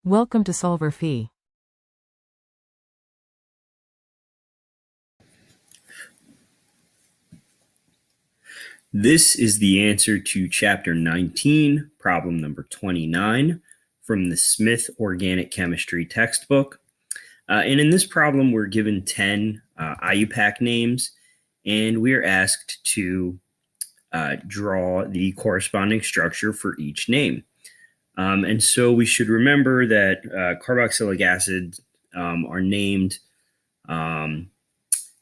Welcome to solverfy. This is the answer to Chapter 19, problem number 29 from the Smith Organic Chemistry textbook. And in this problem, we're given 10 IUPAC names, and we are asked to draw the corresponding structure for each name. And so we should remember that carboxylic acids are named by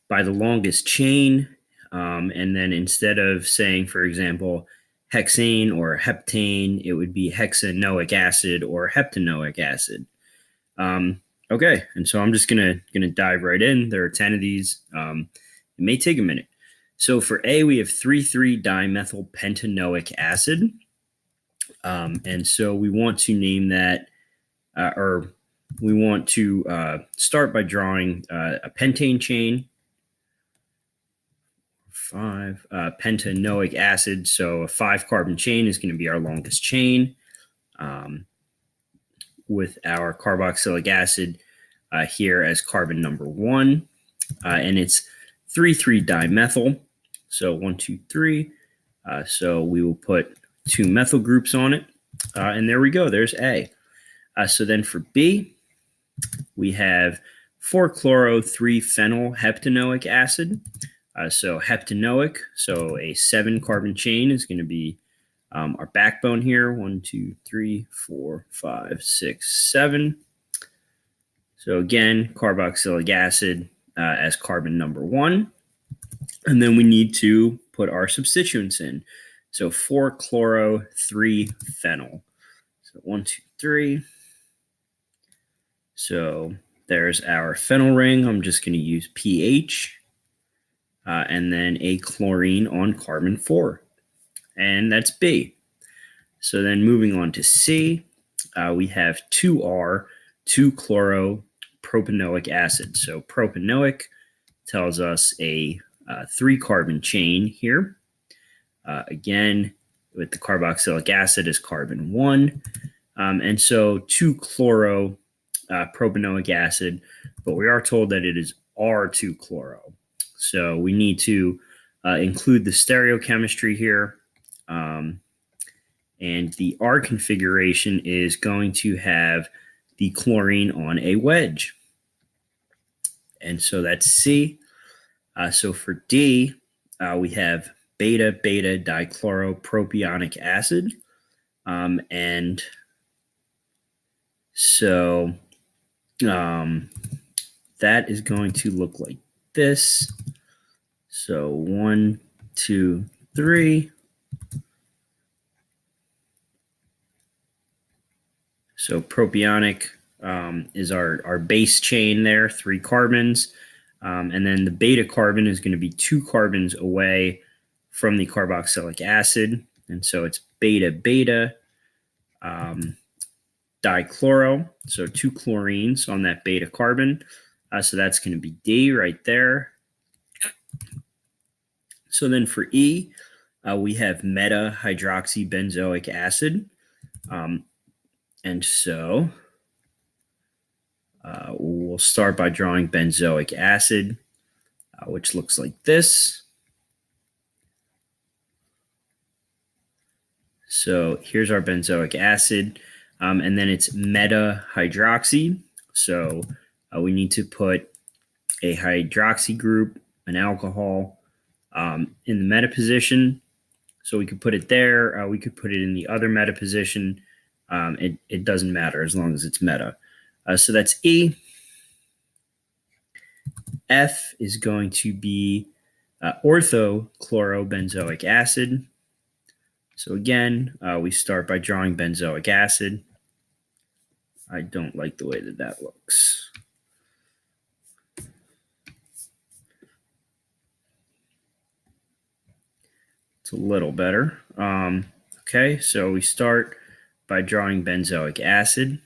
the longest chain. And then instead of saying, for example, hexane or heptane, it would be hexanoic acid or heptanoic acid. Okay, and so I'm just gonna dive right in. There are 10 of these. It may take a minute. So for A, we have 3,3-dimethyl pentanoic acid. And so we want to name that, or we want to start by drawing a pentane chain. 5 pentanoic acid, so a 5-carbon chain is going to be our longest chain, with our carboxylic acid here as carbon number 1, and it's 3,3-dimethyl, so 1, 2, 3. So we will put 2 methyl groups on it, and there we go. There's A. So then for B, we have 4-chloro-3-phenyl heptanoic acid. So heptanoic, so a 7-carbon chain is going to be our backbone here. 1, 2, 3, 4, 5, 6, 7. So again, carboxylic acid as carbon number 1. And then we need to put our substituents in. So 4-chloro-3-phenyl. So 1, 2, 3. So there's our phenyl ring. I'm just going to use pH. And then a chlorine on carbon 4. And that's B. So then moving on to C, we have 2R, 2-chloro-propanoic acid. So propanoic tells us a 3-carbon chain here. Again, with the carboxylic acid is carbon 1. And so 2-chloro-propanoic acid, but we are told that it is R2-chloro. So we need to include the stereochemistry here. And the R configuration is going to have the chlorine on a wedge. And so that's C. So for D, we have beta-beta dichloropropiononic acid. And so that is going to look like this. So 1, 2, 3. So propionic is our base chain there, 3 carbons. And then the beta carbon is going to be 2 carbons away from the carboxylic acid. And so it's beta-beta dichloro. So 2 chlorines on that beta carbon. So that's going to be D right there. So then for E, we have meta-hydroxybenzoic acid. And so we'll start by drawing benzoic acid, which looks like this. So here's our benzoic acid, and then it's meta-hydroxy. So we need to put a hydroxy group, an alcohol, in the meta position. So we could put it there. We could put it in the other meta position. It doesn't matter as long as it's meta. So that's E. F is going to be orthochlorobenzoic acid. So again, we start by drawing benzoic acid. I don't like the way that looks. It's a little better. Okay, so we start by drawing benzoic acid.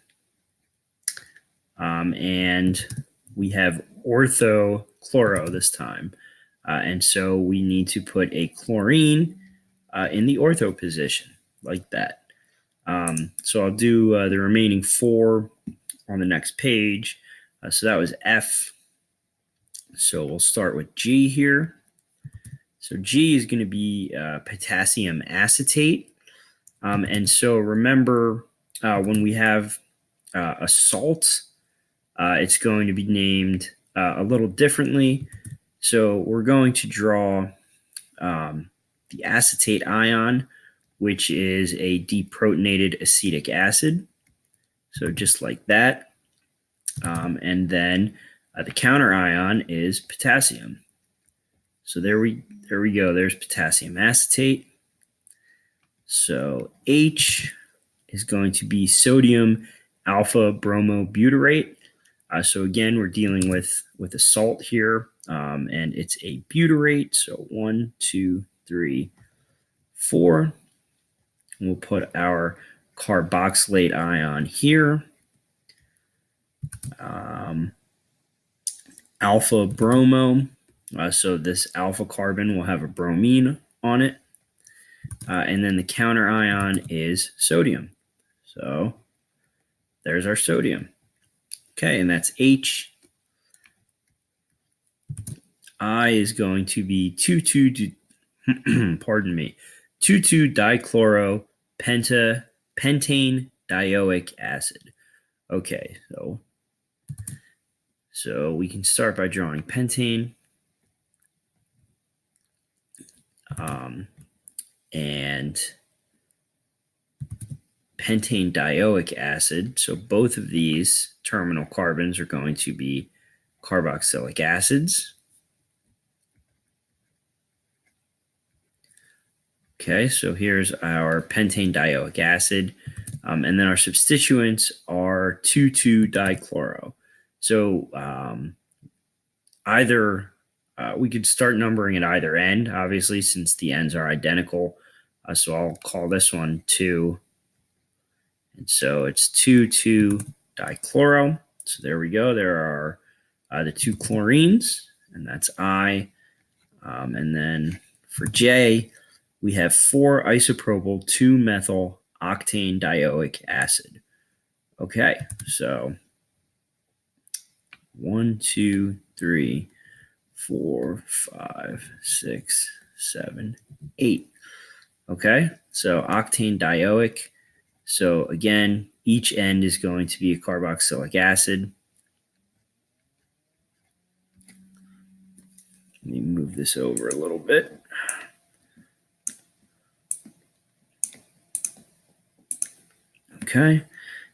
And we have orthochloro this time. And so we need to put a chlorine in the ortho position, like that. So I'll do the remaining 4 on the next page. So that was F. So we'll start with G here. So G is going to be potassium acetate. And so remember, when we have a salt, it's going to be named a little differently. So we're going to draw the acetate ion, which is a deprotonated acetic acid. So just like that. And then the counter ion is potassium. So there we go. There's potassium acetate. So H is going to be sodium alpha bromobutyrate. So again, we're dealing with a salt here, and it's a butyrate. So 1, 2, 3, 4. And we'll put our carboxylate ion here. Alpha bromo. So this alpha carbon will have a bromine on it. And then the counter ion is sodium. So there's our sodium. Okay, and that's H. I is going to be 2,2-dichloro-pentane dioic acid. Okay, so we can start by drawing pentane. And pentane dioic acid. So both of these terminal carbons are going to be carboxylic acids. Okay, so here's our pentane dioic acid. And then our substituents are 2,2-dichloro. So we could start numbering at either end, obviously, since the ends are identical. So I'll call this one 2. And so it's 2,2-dichloro. So there we go. There are the 2 chlorines, and that's I. And then for J, we have 4-isopropyl 2-methyl octane dioic acid. Okay, so 1, 2, 3, 4, 5, 6, 7, 8. Okay, so octane dioic. So again, each end is going to be a carboxylic acid. Let me move this over a little bit. Okay,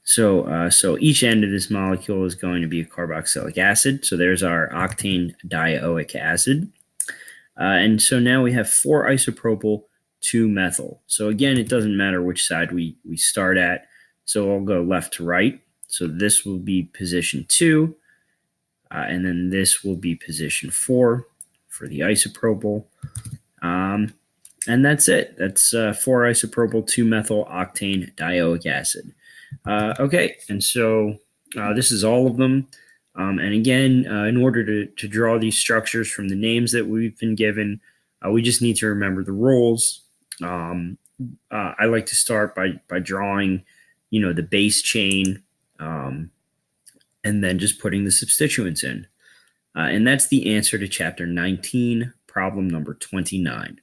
so each end of this molecule is going to be a carboxylic acid. So there's our octane dioic acid. And so now we have 4-isopropyl 2-methyl. So again, it doesn't matter which side we start at. So I'll go left to right. So this will be position 2. And then this will be position 4 for the isopropyl. And that's it. That's 4-isopropyl 2-methyl octane dioic acid. Okay, and so this is all of them. And again, in order to draw these structures from the names that we've been given, we just need to remember the roles. I like to start by drawing, the base chain, and then just putting the substituents in. And that's the answer to chapter 19, problem number 29.